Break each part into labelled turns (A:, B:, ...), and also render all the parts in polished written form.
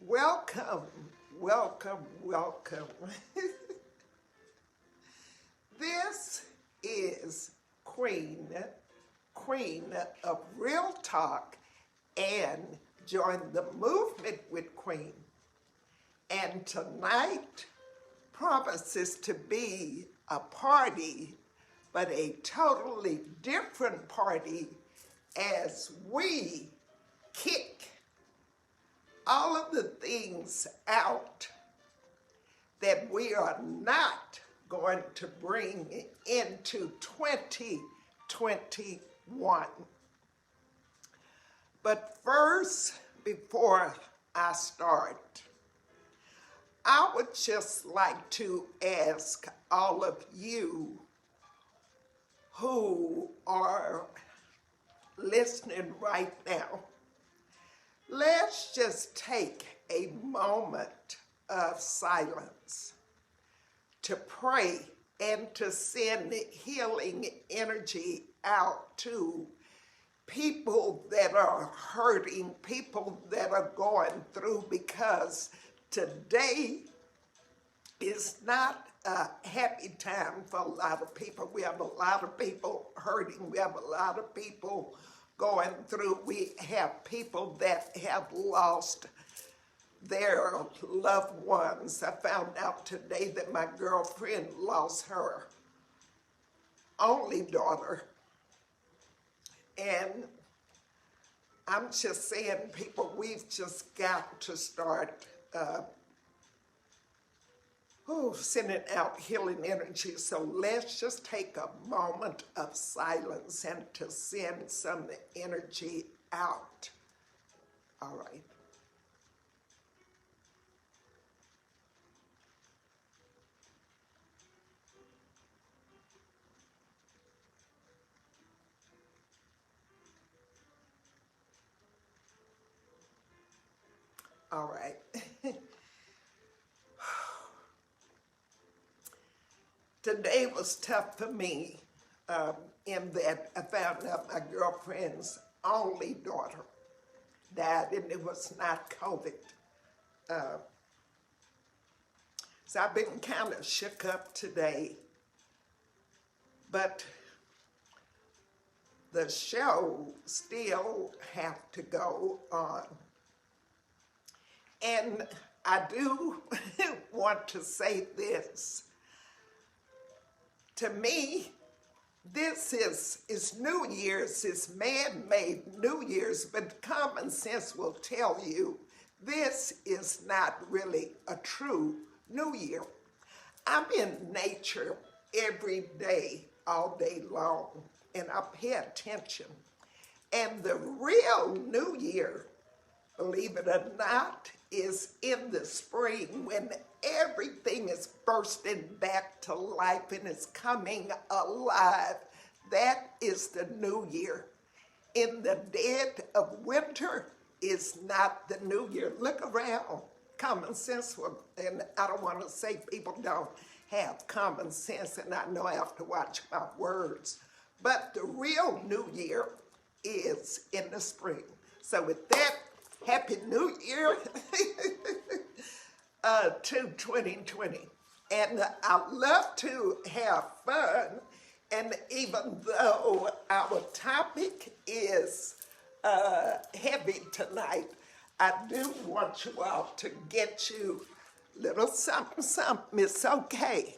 A: Welcome, welcome, welcome. This is Queen of Real Talk, and join the movement with Queen. And tonight promises to be a party, but a totally different party as we kick all of the things out that we are not going to bring into 2021. But first, before I start, I would just like to ask all of you who are listening right now, let's just take a moment of silence to pray and to send healing energy out to people that are hurting, people that are going through, because today is not a happy time for a lot of people. We have a lot of people hurting. We have a lot of people going through. We have people that have lost their loved ones. I found out today that my girlfriend lost her only daughter. And I'm just saying, people, we've just got to start sending out healing energy. So let's just take a moment of silence and to send some energy out. All right. All right. Today was tough for me in that I found out my girlfriend's only daughter died, and it was not COVID. So I've been kind of shook up today, but the show still have to go on. And I do want to say this. To me, this is New Year's, it's man-made New Year's, but common sense will tell you this is not really a true New Year. I'm in nature every day, all day long, and I pay attention. And the real New Year, believe it or not, is in the spring when everything is bursting back to life and is coming alive. That is the new year. In the dead of winter is not the new year. Look around. Common sense will, and I don't want to say people don't have common sense, and I know I have to watch my words, but the real new year is in the spring. So with that, Happy New Year to 2020. And I love to have fun. And even though our topic is heavy tonight, I do want you all to get you a little something, something. It's okay.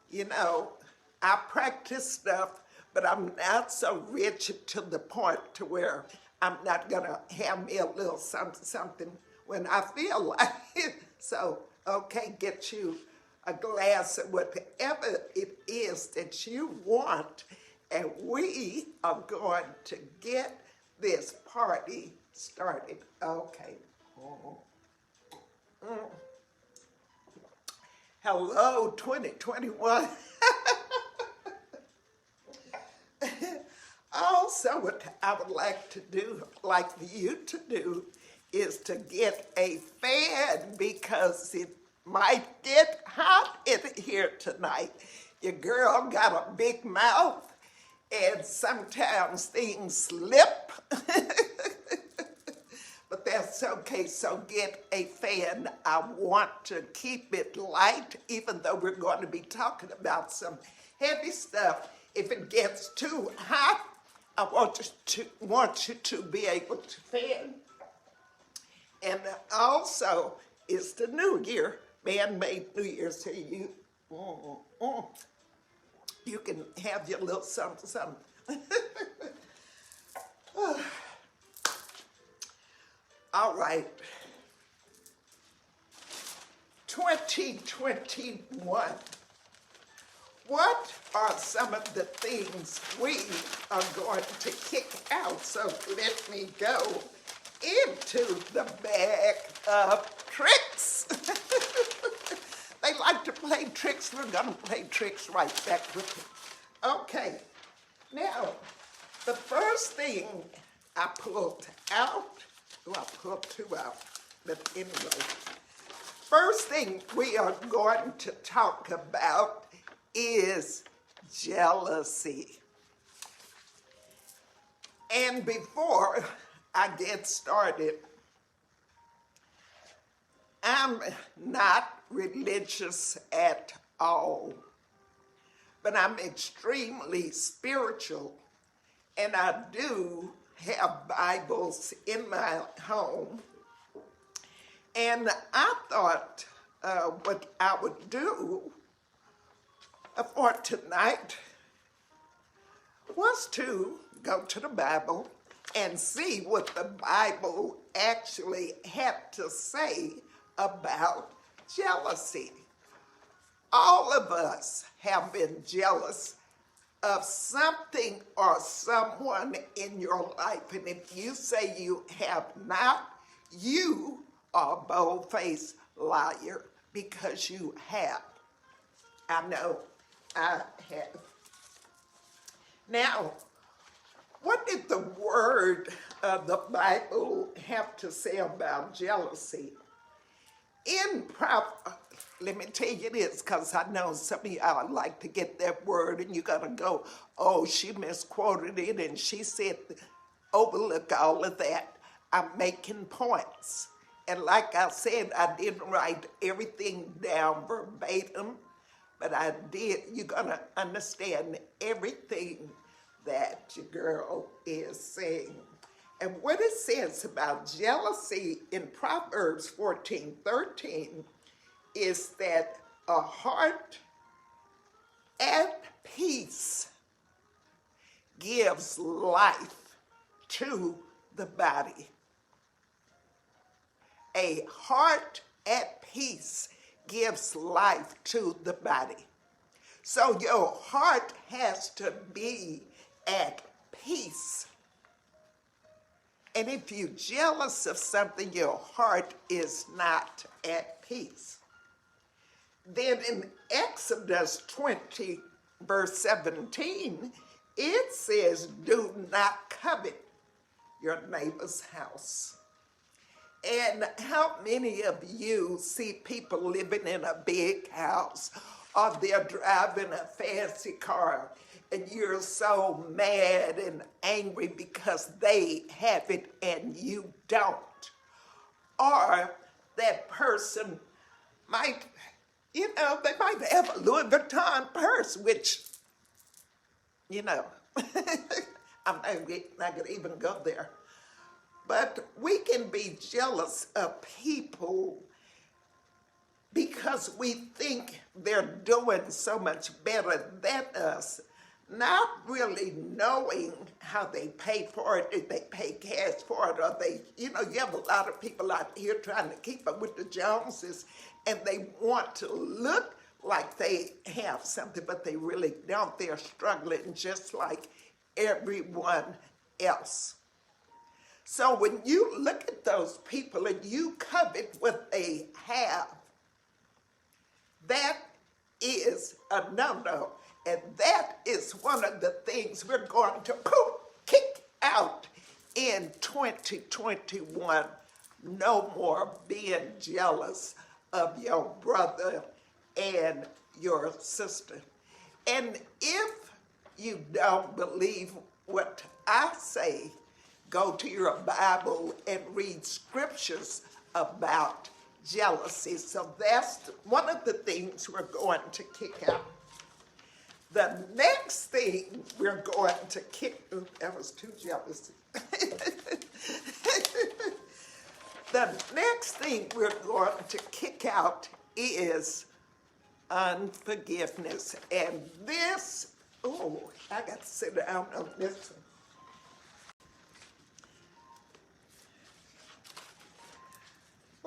A: You know, I practice stuff, but I'm not so rigid to the point to where I'm not gonna have me a little something, something when I feel like it. So, okay, get you a glass of whatever it is that you want, and we are going to get this party started. Okay. Hello, 2021. Also, what I would like to do, like for you to do, is to get a fan because it might get hot in here tonight. Your girl got a big mouth and sometimes things slip. But that's That's okay, so get a fan. I want to keep it light, even though we're going to be talking about some heavy stuff. If it gets too hot, I want you to be able to fan. And also, it's the new year, man-made New Year, so you can have your little something, something. All right. 2021. What are some of the things we are going to kick out? So let me go into the bag of tricks. They like to play tricks. We're going to play tricks right back with them. Okay. Now, the first thing I pulled out, I pulled two out, but anyway. First thing we are going to talk about is jealousy. And before I get started, I'm not religious at all, but I'm extremely spiritual, and I do have Bibles in my home. And I thought what I would do for tonight was to go to the Bible and see what the Bible actually had to say about jealousy. All of us have been jealous of something or someone in your life. And if you say you have not, you are a bold-faced liar, because you have. I know I have. Now, what did the word of the Bible have to say about jealousy? Let me tell you this, because I know some of y'all like to get that word and you're going to go, oh, she misquoted it and she said, overlook all of that. I'm making points. And like I said, I didn't write everything down verbatim, but I did. You're going to understand everything that your girl is saying. And what it says about jealousy in Proverbs 14:13 is that a heart at peace gives life to the body. A heart at peace gives life to the body. So your heart has to be at peace. And if you're jealous of something, your heart is not at peace. Then in Exodus 20, verse 17, it says, do not covet your neighbor's house. And how many of you see people living in a big house, or they're driving a fancy car, and you're so mad and angry because they have it and you don't? Or that person might, they might have a Louis Vuitton purse, which, I'm not going to even go there. But we can be jealous of people because we think they're doing so much better than us, not really knowing how they pay for it, if they pay cash for it, or you have a lot of people out here trying to keep up with the Joneses, and they want to look like they have something, but they really don't. They're struggling just like everyone else. So when you look at those people and you covet what they have, that is a no-no. And that is one of the things we're going to kick out in 2021. No more being jealous of your brother and your sister. And if you don't believe what I say, go to your Bible and read scriptures about jealousy. So that's one of the things we're going to kick out. The next thing we're going to kick, ooh, that was too jealous. The next thing we're going to kick out is unforgiveness. And this, oh, I got to sit down on this one.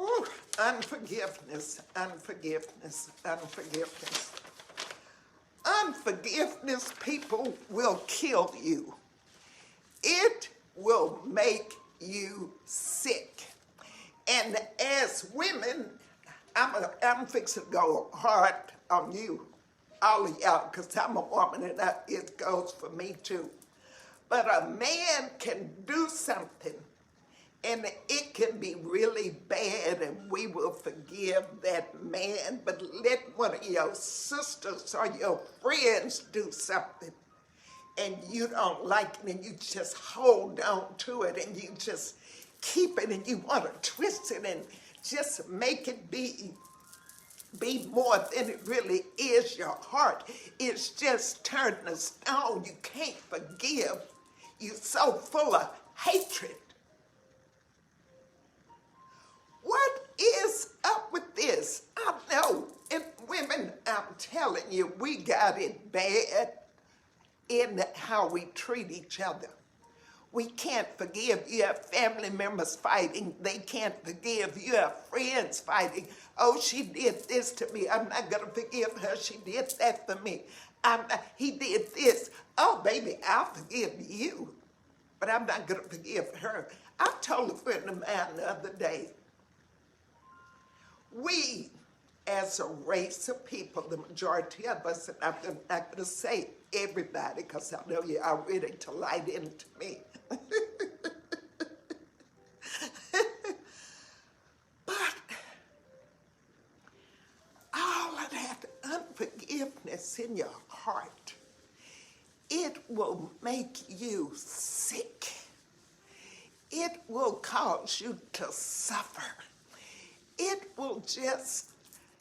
A: Oh, unforgiveness, unforgiveness, unforgiveness. Unforgiveness, people, will kill you. It will make you sick. And as women, I'm fixing to go hard on you, all of y'all, because I'm a woman and it goes for me too. But a man can do something and it can be really bad and we will forgive that man, but let one of your sisters or your friends do something and you don't like it and you just hold on to it and you just keep it and you want to twist it and just make it be more than it really is. Your heart is just turning to stone. You can't forgive. You're so full of hatred. What is up with this? I know, and women, I'm telling you, we got it bad in how we treat each other. We can't forgive. You have family members fighting. They can't forgive. You have friends fighting. Oh, she did this to me. I'm not going to forgive her. She did that for me. He did this. Oh, baby, I'll forgive you, but I'm not going to forgive her. I told a friend of mine the other day, we, as a race of people, the majority of us, and I'm not going to say everybody because I know you're all ready to light into me. But all of that unforgiveness in your heart, it will make you sick. It will cause you to suffer. It will just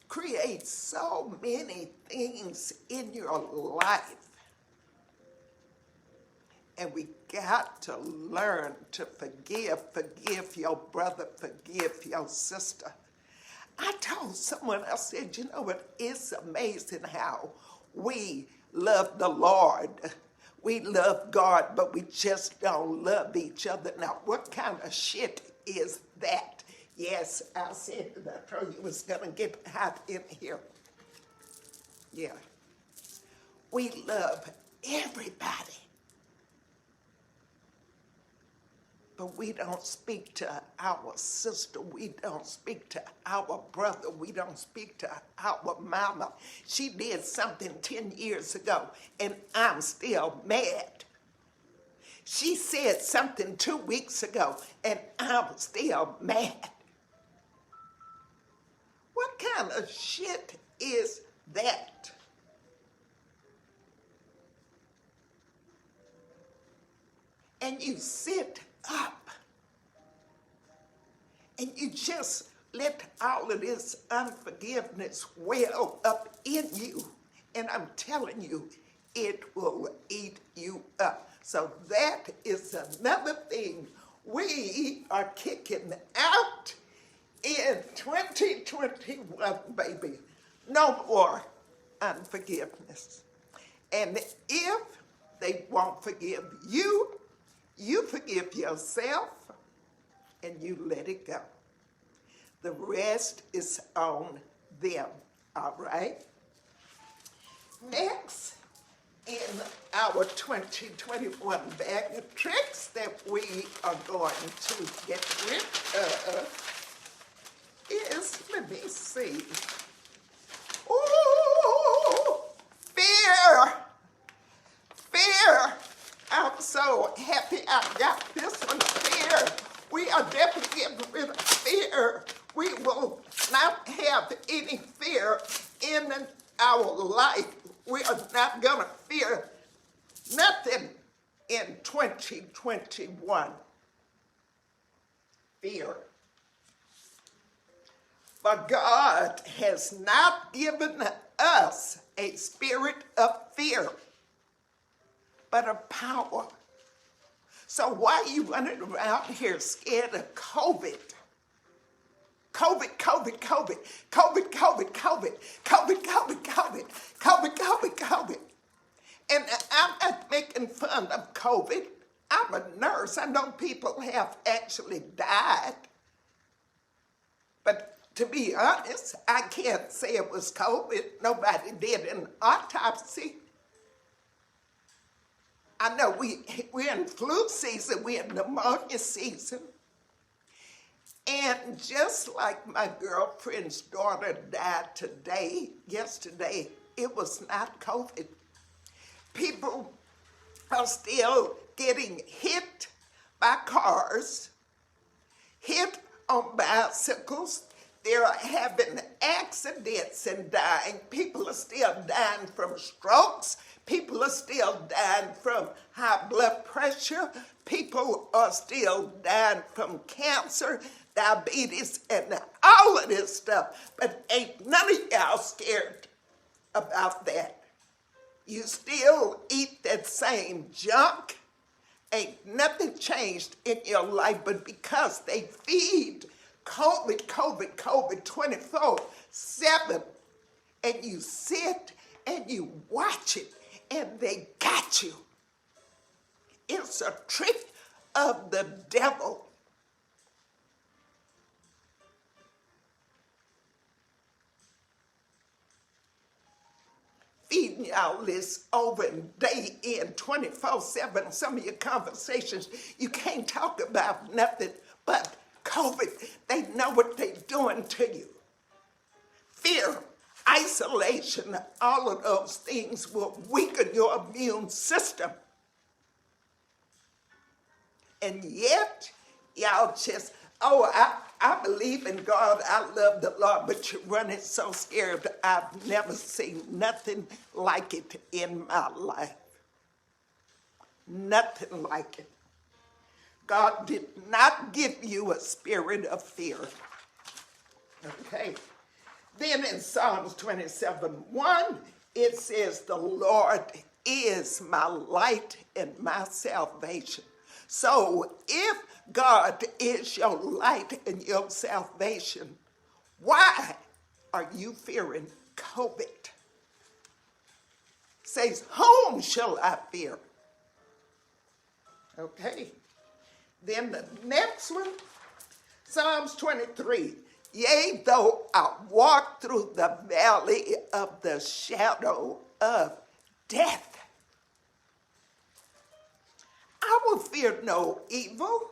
A: create so many things in your life. And we got to learn to forgive. Forgive your brother, forgive your sister. I told someone, I said, you know what, it's amazing how we love the Lord. We love God, but we just don't love each other. Now, what kind of shit is that? Yes, I said that I told you it was going to get hot in here. Yeah. We love everybody. But we don't speak to our sister. We don't speak to our brother. We don't speak to our mama. She did something 10 years ago, and I'm still mad. She said something 2 weeks ago, and I'm still mad. What kind of shit is that? And you sit up and you just let all of this unforgiveness well up in you. And I'm telling you, it will eat you up. So that is another thing we are kicking out in 2021, baby. No more unforgiveness. And if they won't forgive you, you forgive yourself and you let it go. The rest is on them, all right? Next, in our 2021 bag of tricks that we are going to get rid of is, let me see. Ooh, fear. Fear. I'm so happy I got this one, fear. We are definitely getting rid of fear. We will not have any fear in our life. We are not going to fear nothing in 2021. fear. For God has not given us a spirit of fear, but of power. So why are you running around here scared of COVID? COVID, COVID, COVID, COVID, COVID, COVID, COVID, COVID, COVID, COVID, COVID, COVID. And I'm not making fun of COVID. I'm a nurse. I know people have actually died. But to be honest, I can't say it was COVID. Nobody did an autopsy. I know we're in flu season, we're in pneumonia season. And just like my girlfriend's daughter died yesterday, it was not COVID. People are still getting hit by cars, hit on bicycles. They're having accidents and dying. People are still dying from strokes. People are still dying from high blood pressure. People are still dying from cancer, diabetes, and all of this stuff. But ain't none of y'all scared about that. You still eat that same junk. Ain't nothing changed in your life, but because they feed COVID, COVID, COVID 24/7, and you sit and you watch it, and they got you. It's a trick of the devil. Feeding y'all this over and day in 24/7. Some of your conversations, you can't talk about nothing but COVID. They know what they're doing to you. Fear, isolation, all of those things will weaken your immune system. And yet, y'all just, I believe in God, I love the Lord, but you're running so scared. I've never seen nothing like it in my life. Nothing like it. God did not give you a spirit of fear. Okay. Then in Psalms 27:1, it says, the Lord is my light and my salvation. So if God is your light and your salvation, why are you fearing COVID? Says, whom shall I fear? Okay. Then the next one, Psalms 23. Yea, though I walk through the valley of the shadow of death, I will fear no evil.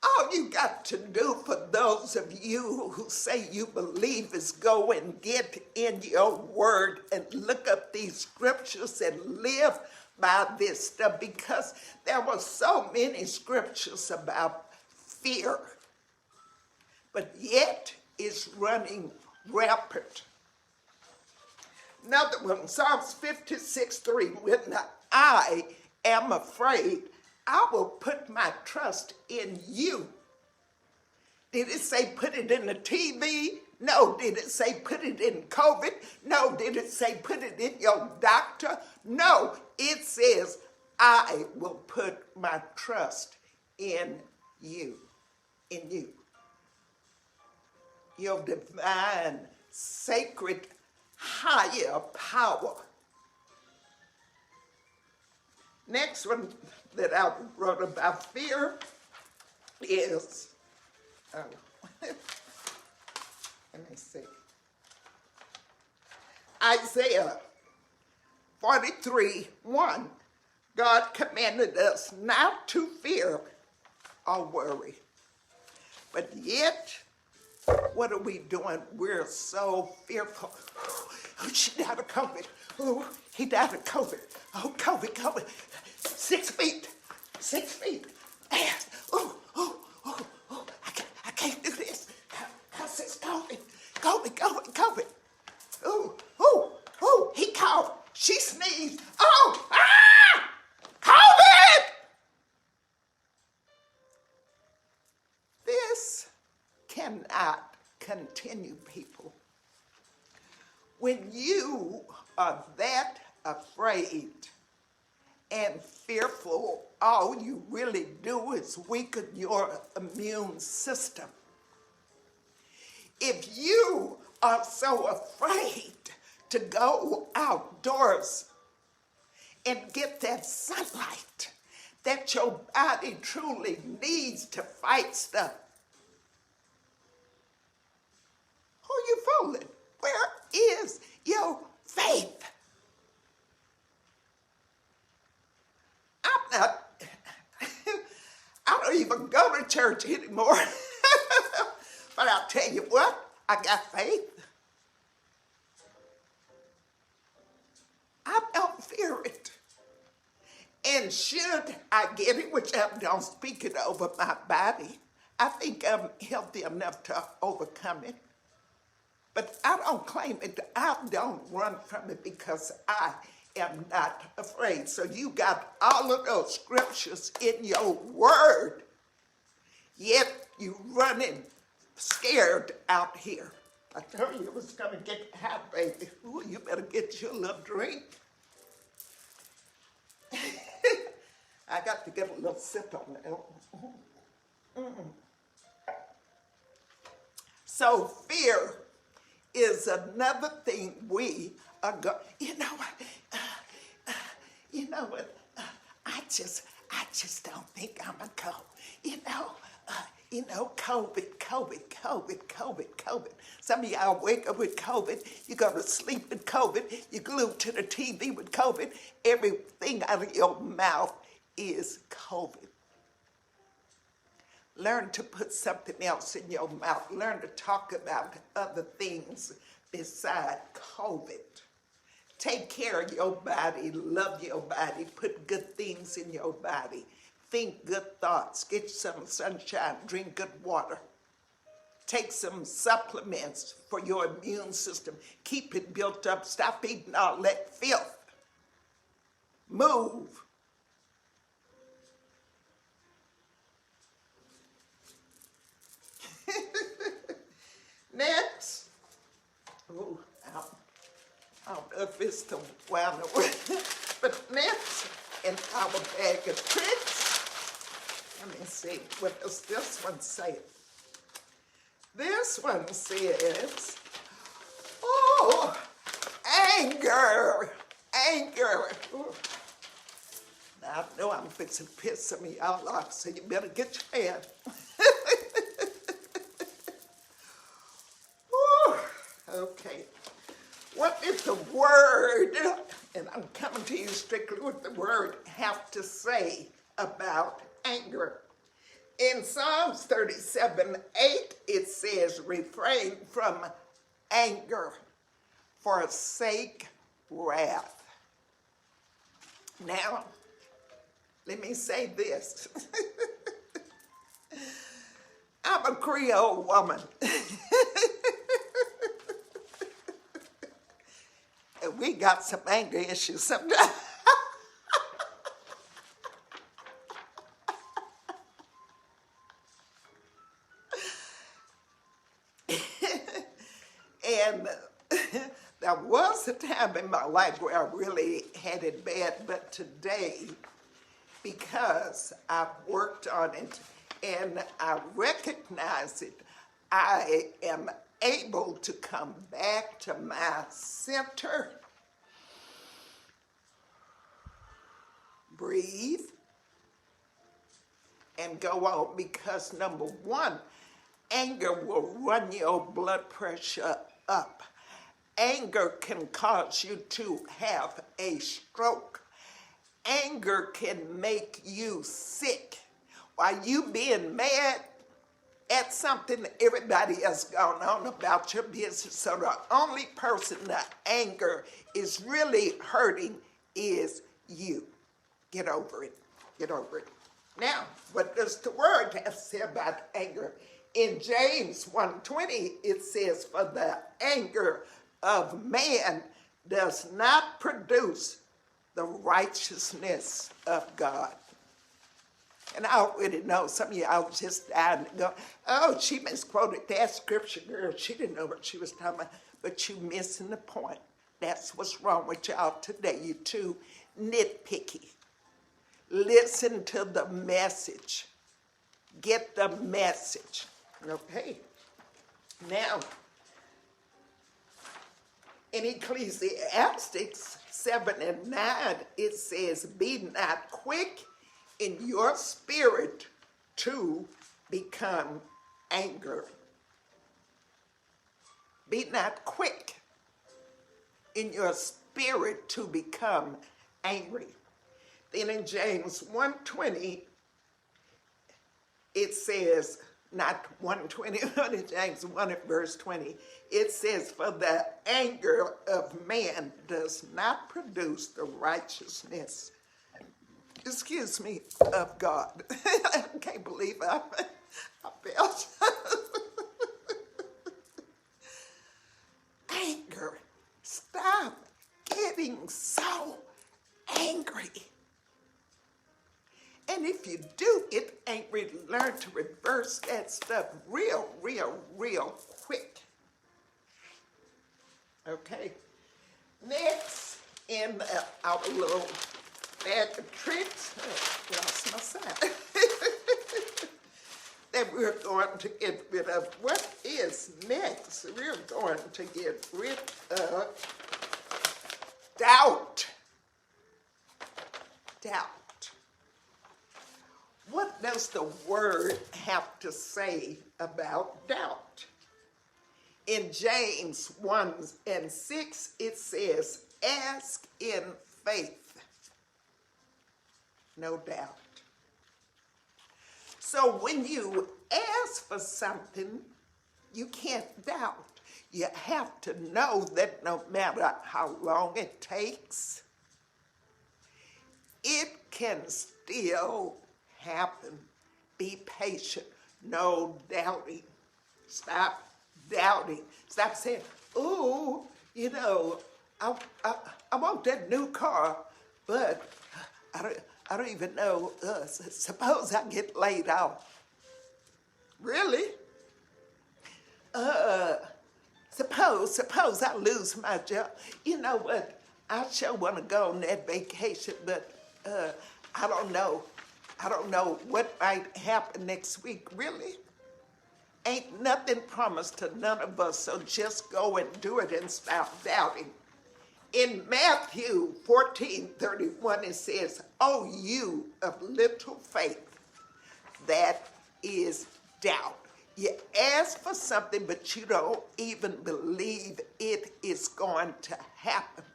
A: All you got to do for those of you who say you believe is go and get in your word and look up these scriptures and live by this stuff, because there were so many scriptures about fear, but yet it's running rampant. Another one, Psalms 56:3, when I am afraid, I will put my trust in you. Did it say put it in the TV? No. Did it say put it in COVID? No. Did it say put it in your doctor? No. It says I will put my trust in you. In you. Your divine, sacred, higher power. Next one that I wrote about fear is, let me see, Isaiah 43:1. God commanded us not to fear or worry. But yet, what are we doing? We're so fearful. Oh, she died of COVID. Oh, he died of COVID. Oh, COVID, COVID. 6 feet. 6 feet. Oh, oh, oh, oh. I can't do this. Because it's COVID. COVID, COVID, COVID. Oh, oh, oh. He coughed. She sneezed. Oh, ah! COVID! cannot continue, people. When you are that afraid and fearful, all you really do is weaken your immune system. If you are so afraid to go outdoors and get that sunlight that your body truly needs to fight stuff, who are you fooling? Where is your faith? I'm not, I don't even go to church anymore. But I'll tell you what, I got faith. I don't fear it. And should I get it, which I don't speak it over my body, I think I'm healthy enough to overcome it. But I don't claim it. I don't run from it because I am not afraid. So you got all of those scriptures in your word, yet you running scared out here. I told you it was going to get hot, baby. Ooh, you better get you a little drink. I got to get a little sip on that. So fear is another thing we are going. You know what? I just don't think I'm a go. COVID. Some of y'all wake up with COVID. You go to sleep with COVID. You glued to the TV with COVID. Everything out of your mouth is COVID. Learn to put something else in your mouth. Learn to talk about other things beside COVID. Take care of your body. Love your body. Put good things in your body. Think good thoughts. Get some sunshine. Drink good water. Take some supplements for your immune system. Keep it built up. Stop eating all that filth. Move. Next. Ooh, I don't know if it's the one or but next in our bag of tricks. Let me see, what does this one say? This one says, oh, anger. Ooh. Now, I know I'm fixing to piss some of y'all off, so you better get your hand. Okay. What did the word, and I'm coming to you strictly with the word, have to say about anger? In Psalms 37:8, it says, refrain from anger, forsake wrath. Now, let me say this. I'm a Creole woman. And we got some anger issues sometimes. And there was a time in my life where I really had it bad, but today, because I've worked on it and I recognize it, I am able to come back to my center, breathe, and go on, because number one, anger will run your blood pressure up. Anger can cause you to have a stroke. Anger can make you sick. While you being mad at something, everybody else gone on about your business. So the only person that anger is really hurting is you. Get over it. Get over it. Now, what does the word have to say about anger? In James 1:20, it says, for the anger of man does not produce the righteousness of God. And I already know some of y'all just dying to go, oh, she misquoted that scripture, girl. She didn't know what she was talking about. But you missing the point. That's what's wrong with y'all today. You're too nitpicky. Listen to the message. Get the message. Okay. Now, in Ecclesiastes 7 and 9, it says, be not quick in your spirit to become angry. Be not quick in your spirit to become angry. Then in James 1:20, it says, not 1:20, but in James 1 at verse 20, it says, for the anger of man does not produce the righteousness, of God. I can't believe I felt anger. Stop getting so angry. And if you do get angry, learn to reverse that stuff real quick. Okay. Next, in our little bag of tricks, lost my side, that we're going to get rid of. What is next? We're going to get rid of doubt. Doubt. What does the word have to say about doubt? In James 1 and 6, it says, ask in faith, no doubt. So when you ask for something, you can't doubt. You have to know that no matter how long it takes, it can still happen. Be patient. No doubting. Stop doubting. Stop saying, ooh, you know, I want that new car, but I don't even know, suppose I get laid off. Really? Suppose I lose my job. You know what? I sure want to go on that vacation, but I don't know. I don't know what might happen next week. Really? Ain't nothing promised to none of us, so just go and do it and stop doubting. In Matthew 14:31, it says, "O you of little faith," that is doubt. You ask for something, but you don't even believe it is going to happen.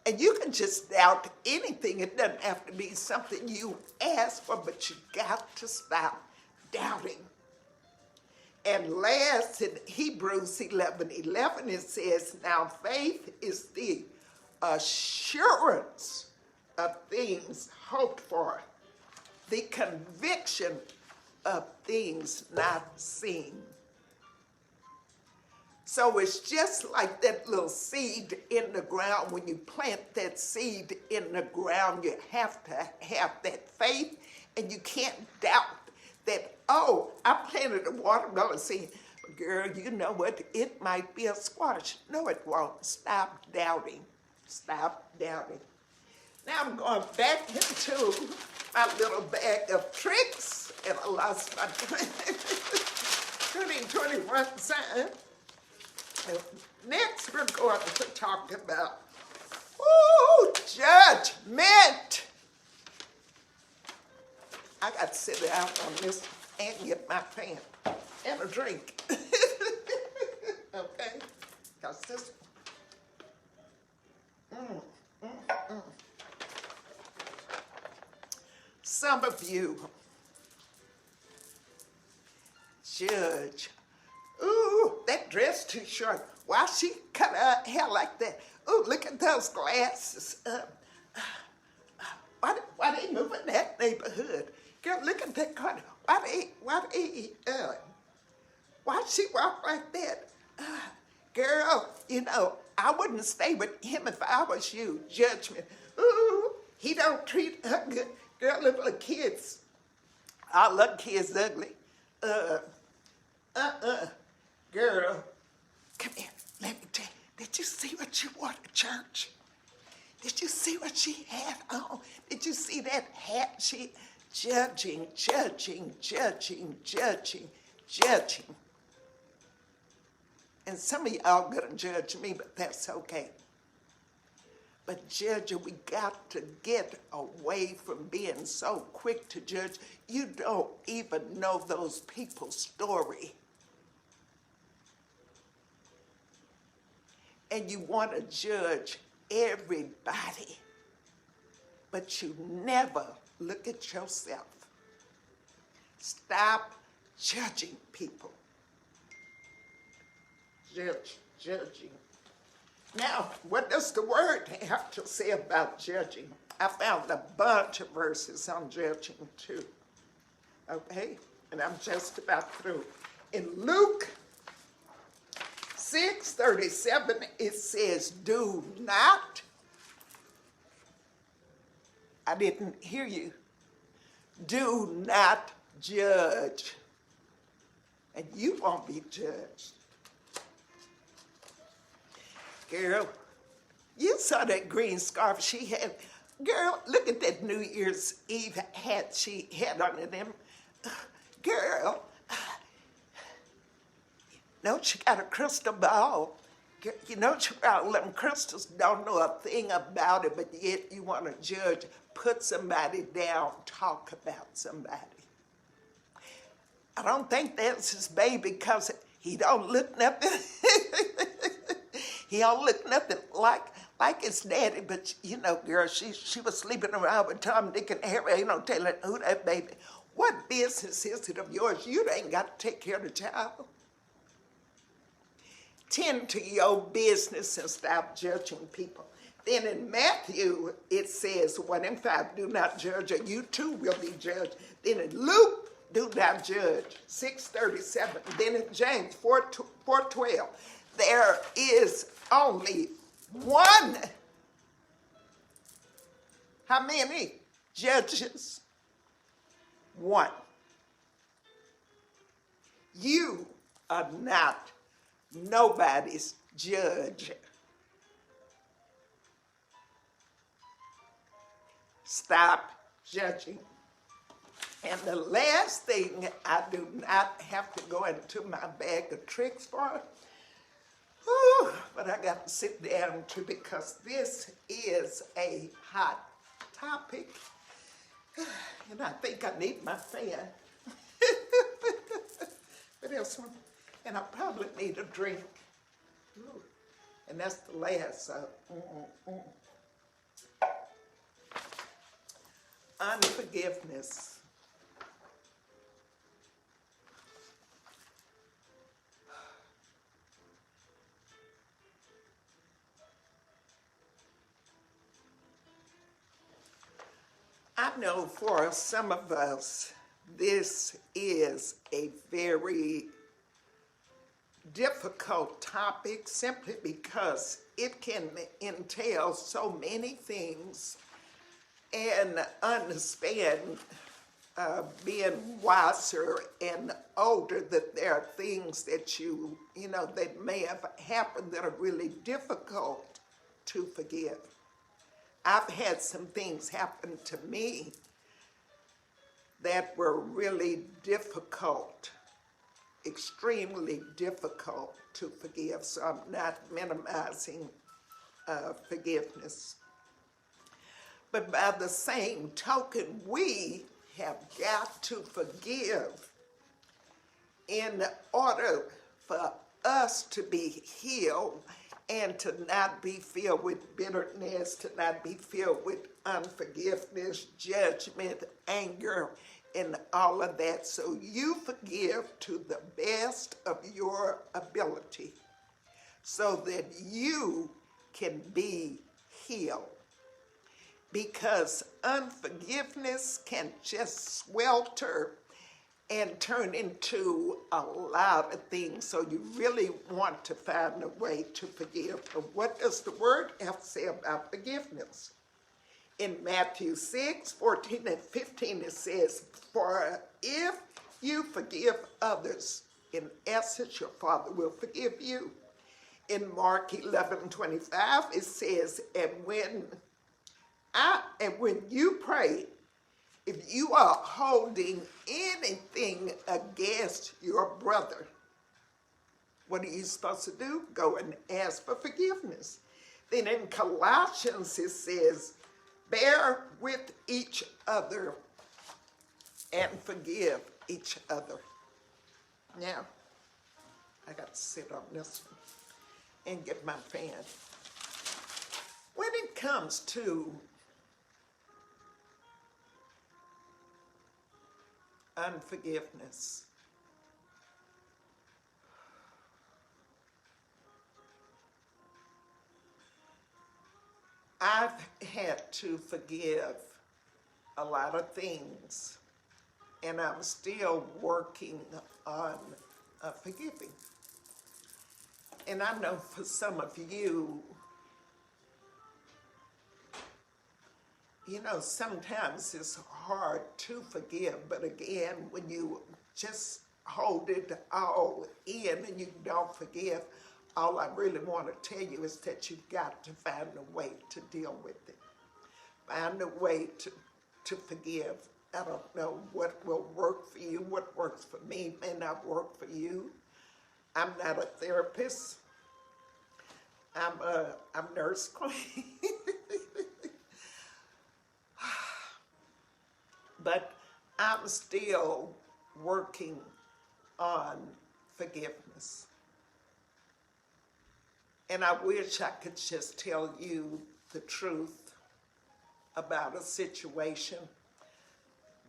A: And you can just doubt anything. It doesn't have to be something you ask for, but you got to stop doubting. And last, in Hebrews 11:11, it says, "Now faith is the assurance of things hoped for, the conviction of things not seen." So it's just like that little seed in the ground. When you plant that seed in the ground, you have to have that faith, and you can't doubt that, oh, I planted a watermelon seed. Girl, you know what? It might be a squash. No, it won't. Stop doubting. Stop doubting. Now I'm going back into my little bag of tricks, and I lost my 2021 sign. Next, we're going to talk about, judgment. I got to sit down on this and get my pen and a drink. Okay? Because this, Some of you judge. Ooh, that dress too short. Why she cut her hair like that? Ooh, look at those glasses. Why they move in that neighborhood? Girl, look at that car. Why she walk like that? Girl, you know, I wouldn't stay with him if I was you. Judgment. Ooh, he don't treat her good. Girl, little kids all the kids ugly. Girl, come here, let me tell you. Did you see what you wore to church? Did you see what she had on? Did you see that hat? She judging. And some of y'all gonna judge me, but that's okay. But judging, we got to get away from being so quick to judge. You don't even know those people's story. And you want to judge everybody, but you never look at yourself. Stop judging people. Judging. Now, what does the word have to say about judging? I found a bunch of verses on judging too. Okay, and I'm just about through. In Luke 6:37, it says, do not, I didn't hear you, do not judge. And you won't be judged. Girl, you saw that green scarf she had. Girl, look at that New Year's Eve hat she had on them. Girl, no, she got a crystal ball. You know, she got all them crystals, don't know a thing about it, but yet you want to judge, put somebody down, talk about somebody. I don't think that's his baby because he don't look nothing. He don't look nothing like his daddy, but you know, girl, she was sleeping around with Tom, Dick, and Harry. Ain't no telling who that baby. What business is it of yours? You ain't got to take care of the child. Tend to your business and stop judging people. Then in Matthew, it says 1 and 5, do not judge, or you too will be judged. Then in Luke, do not judge, 6:37. Then in James 4:12, there is only one. How many judges? One. You are not nobody's judge. Stop judging. And the last thing I do not have to go into my bag of tricks for, but I got to sit down to because this is a hot topic. And I think I need my fan. What else? And I probably need a drink. Ooh. And that's the last. Unforgiveness. I know for some of us, this is a very difficult topic simply because it can entail so many things, and understand being wiser and older that there are things that you know that may have happened that are really difficult to forgive. I've had some things happen to me that were really difficult, extremely difficult to forgive, so I'm not minimizing forgiveness. But by the same token, we have got to forgive in order for us to be healed and to not be filled with bitterness, to not be filled with unforgiveness, judgment, anger, and all of that. So you forgive to the best of your ability so that you can be healed. Because unforgiveness can just swelter and turn into a lot of things. So you really want to find a way to forgive. But what does the word have to say about forgiveness? In Matthew 6:14 and 15, it says, "For if you forgive others, in essence, your Father will forgive you." In Mark 11:25, it says, and when you pray, if you are holding anything against your brother, what are you supposed to do? Go and ask for forgiveness. Then in Colossians, it says, bear with each other and forgive each other. Now, I got to sit on this one and get my fan. When it comes to unforgiveness, I've had to forgive a lot of things, and I'm still working on forgiving. And I know for some of you, sometimes it's hard to forgive, but again, when you just hold it all in and you don't forgive, all I really want to tell you is that you've got to find a way to deal with it. Find a way to forgive. I don't know what will work for you. What works for me may not work for you. I'm not a therapist. I'm nurse queen. But I'm still working on forgiveness. And I wish I could just tell you the truth about a situation.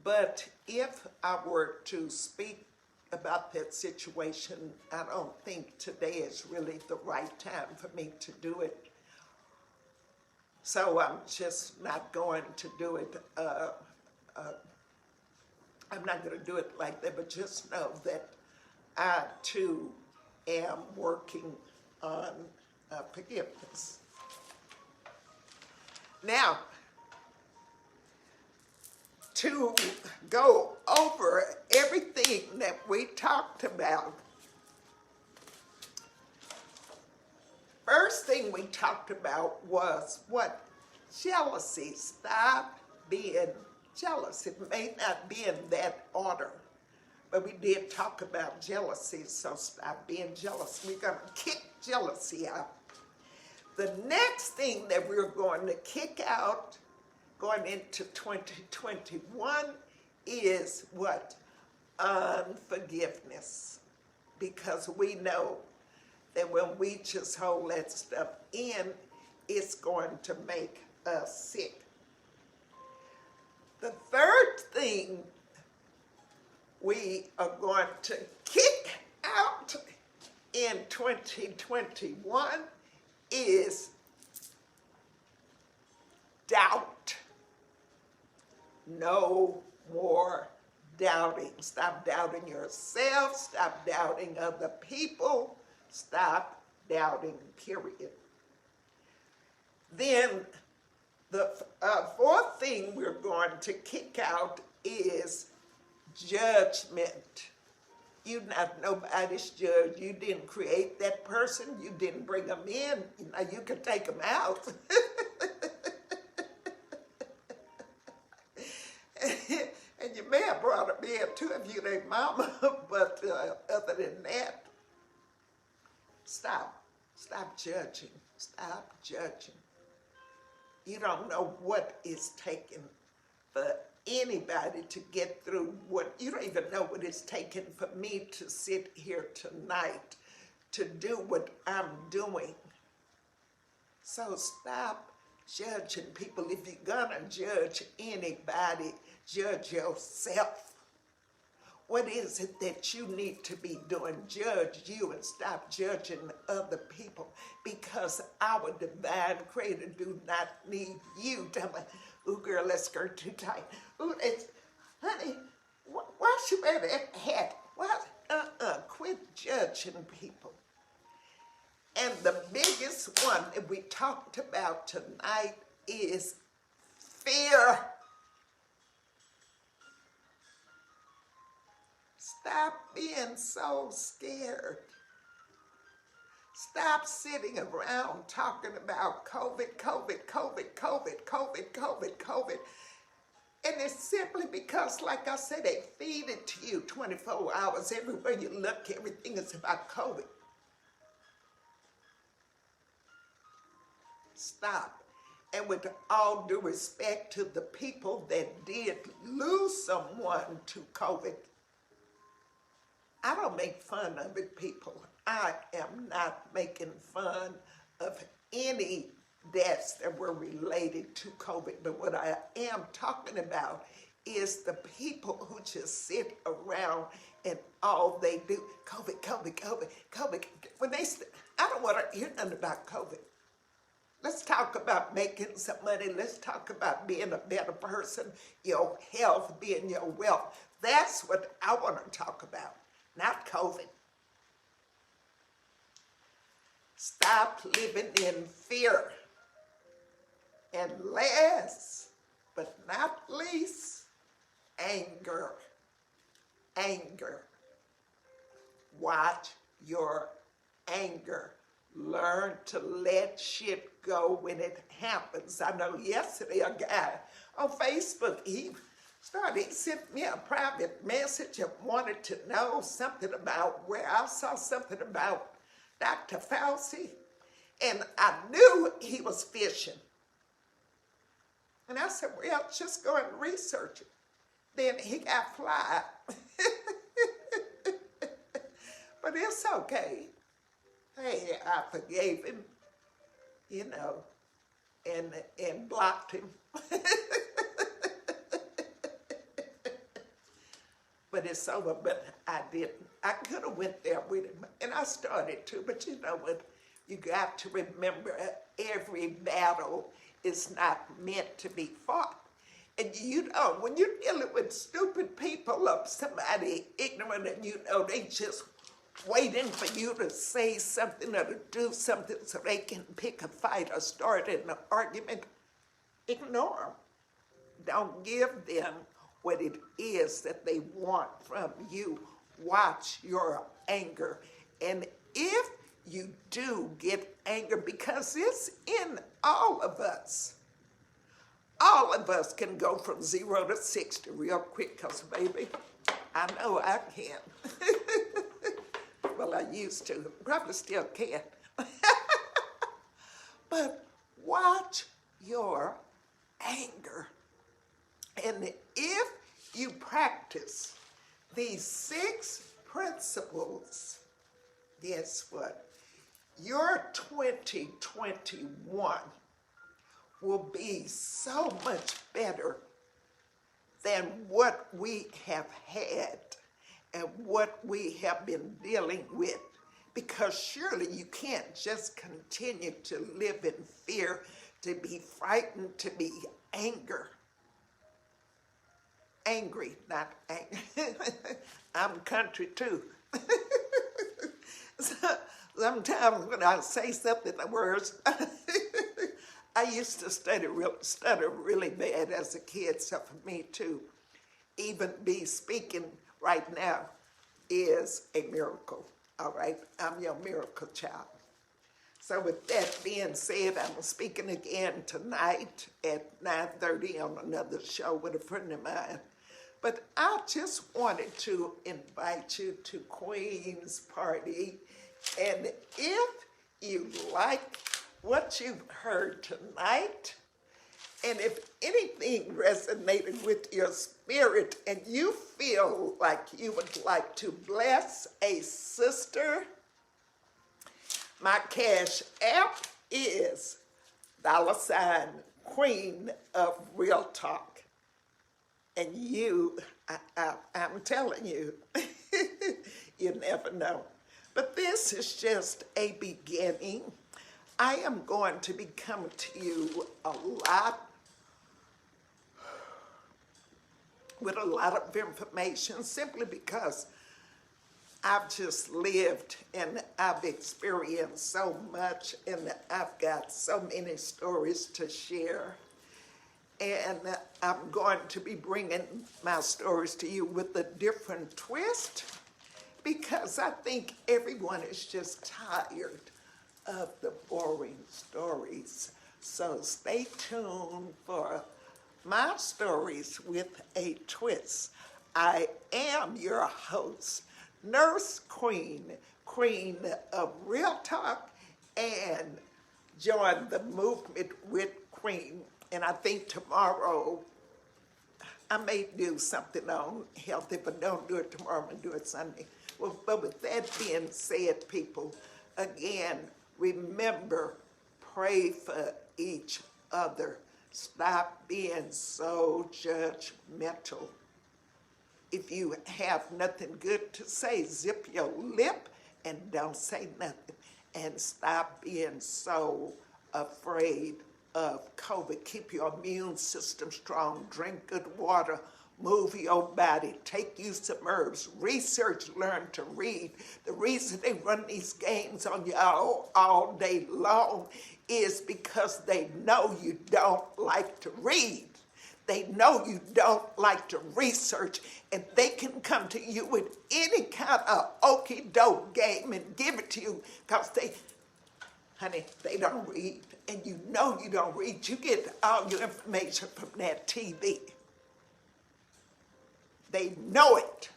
A: But if I were to speak about that situation, I don't think today is really the right time for me to do it. So I'm just not going to do it. I'm not going to do it like that, but just know that I too am working on forgiveness. Now, to go over everything that we talked about, first thing we talked about was what? Jealousy. Stop being jealous. It may not be in that order, but we did talk about jealousy, so stop being jealous. We're going to kick jealousy out. The next thing that we're going to kick out going into 2021 is what? Unforgiveness. Because we know that when we just hold that stuff in, it's going to make us sick. The third thing we are going to kick out in 2021 is doubt. No more doubting. Stop doubting yourself. Stop doubting other people. Stop doubting, period. Then the fourth thing we're going to kick out is judgment. You're not nobody's judge. You didn't create that person. You didn't bring them in. You can take them out. And you may have brought them in too if you ain't mama, but other than that, stop. Stop judging. Stop judging. You don't know what is taken for anybody to get through what, you don't even know what it's taken for me to sit here tonight to do what I'm doing. So stop judging people. If you're gonna judge anybody, judge yourself. What is it that you need to be doing? Judge you and stop judging other people, because our divine creator do not need you. Tell me, ooh, girl, that skirt too tight. Ooh, honey, why she wear that hat? What? Quit judging people. And the biggest one that we talked about tonight is fear. Stop being so scared. Stop sitting around talking about COVID, COVID, COVID, COVID, COVID, COVID, COVID. And it's simply because, like I said, they feed it to you 24 hours. Everywhere you look, everything is about COVID. Stop. And with all due respect to the people that did lose someone to COVID, I don't make fun of it, people. I am not making fun of any deaths that were related to COVID. But what I am talking about is the people who just sit around and all they do, COVID, COVID, COVID, COVID. When I don't want to hear nothing about COVID. Let's talk about making some money. Let's talk about being a better person, your health being your wealth. That's what I want to talk about, not COVID. Stop living in fear. And last but not least, anger. Anger. Watch your anger. Learn to let shit go when it happens. I know yesterday a guy on Facebook, he sent me a private message and wanted to know something about where I saw something about Dr. Fauci. And I knew he was fishing. And I said, well, just go and research it. Then he got fly. But it's okay. Hey, I forgave him, you know, and blocked him. But it's over, but I didn't. I could have went there with him, and I started to, but you know what? You got to remember every battle is not meant to be fought. And you know, when you're dealing with stupid people or somebody ignorant and you know they just waiting for you to say something or to do something so they can pick a fight or start an argument, ignore them. Don't give them what it is that they want from you. Watch your anger. And if you do get anger, because it's in all of us can go from 0 to 60 real quick, because baby, I know I can. Well, I used to, probably still can. But watch your anger. And if you practice these 6 principles, guess what? Your 2021 will be so much better than what we have had and what we have been dealing with. Because surely you can't just continue to live in fear, to be frightened, to be angry, not angry. I'm country too. Sometimes when I say something, the words, I used to stutter really bad as a kid, so for me to even be speaking right now is a miracle, all right? I'm your miracle child. So with that being said, I'm speaking again tonight at 9:30 on another show with a friend of mine. But I just wanted to invite you to Queen's Party. And if you like what you've heard tonight, and if anything resonated with your spirit and you feel like you would like to bless a sister, my cash app is $Queen of Real Talk. And I'm telling you, you never know. But this is just a beginning. I am going to be coming to you with a lot of information, simply because I've just lived and I've experienced so much, and I've got so many stories to share. And I'm going to be bringing my stories to you with a different twist, because I think everyone is just tired of the boring stories. So stay tuned for my stories with a twist. I am your host, Nurse Queen, Queen of Real Talk, and join the movement with Queen. And I think tomorrow I may do something on health. If I don't do it tomorrow, I'm going to do it Sunday. Well, but with that being said, people, again, remember, pray for each other. Stop being so judgmental. If you have nothing good to say, zip your lip and don't say nothing. And stop being so afraid of COVID. Keep your immune system strong. Drink good water. Move your body. Take you some herbs. Research, learn to read. The reason they run these games on you all day long is because they know you don't like to read. They know you don't like to research, and they can come to you with any kind of okey-doke game and give it to you because they don't read, and you know you don't read. You get all your information from that TV. They know it.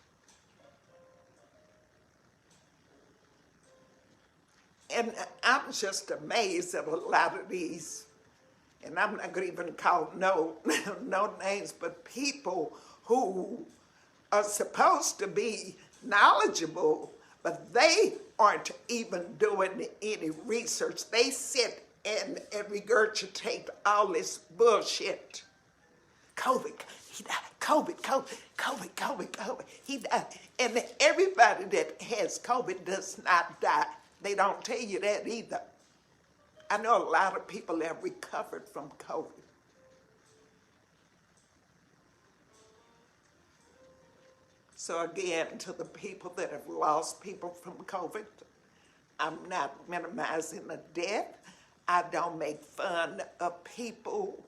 A: And I'm just amazed at a lot of these, and I'm not going to even call no names, but people who are supposed to be knowledgeable, but they aren't even doing any research. They sit and regurgitate all this bullshit. COVID, he died. COVID, he died. And everybody that has COVID does not die. They don't tell you that either. I know a lot of people have recovered from COVID. So again, to the people that have lost people from COVID, I'm not minimizing the death. I don't make fun of people.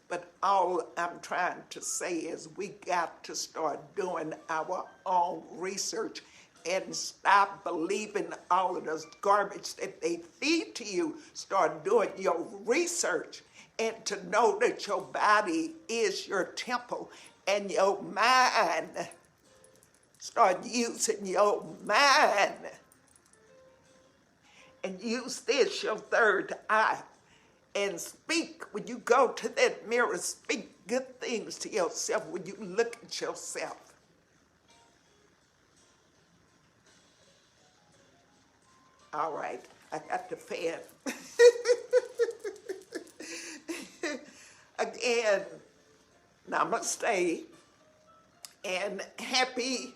A: But all I'm trying to say is we got to start doing our own research and stop believing all of this garbage that they feed to you. Start doing your research and to know that your body is your temple and your mind. Start using your mind and use this, your third eye, and speak. When you go to that mirror, speak good things to yourself when you look at yourself. All right, I got the fan. Again, namaste, and happy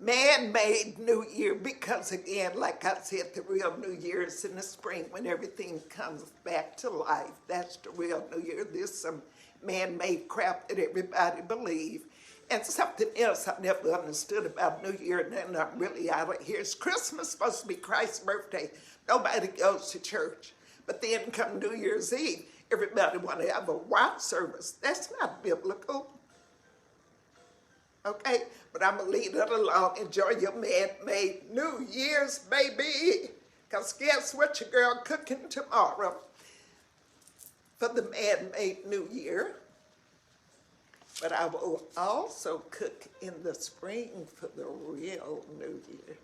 A: man-made New Year, because again, like I said, the real New Year is in the spring when everything comes back to life. That's the real New Year. There's some man-made crap that everybody believes. And something else I never understood about New Year, and then I'm really out of here, is Christmas supposed to be Christ's birthday. Nobody goes to church. But then come New Year's Eve, everybody want to have a watch service. That's not biblical. Okay? But I'm going to leave it alone. Enjoy your man-made New Year's, baby. Because guess what your girl cooking tomorrow for the man-made New Year? But I will also cook in the spring for the real New Year.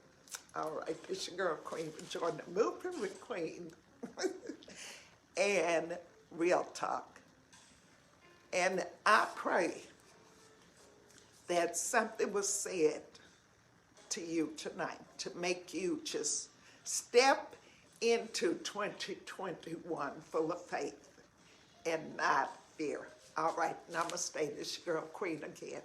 A: All right, this your girl Queen. Enjoy the movement with Queen. And Real Talk. And I pray that something was said to you tonight to make you just step into 2021 full of faith and not fear. All right, namaste. This your girl Queen again.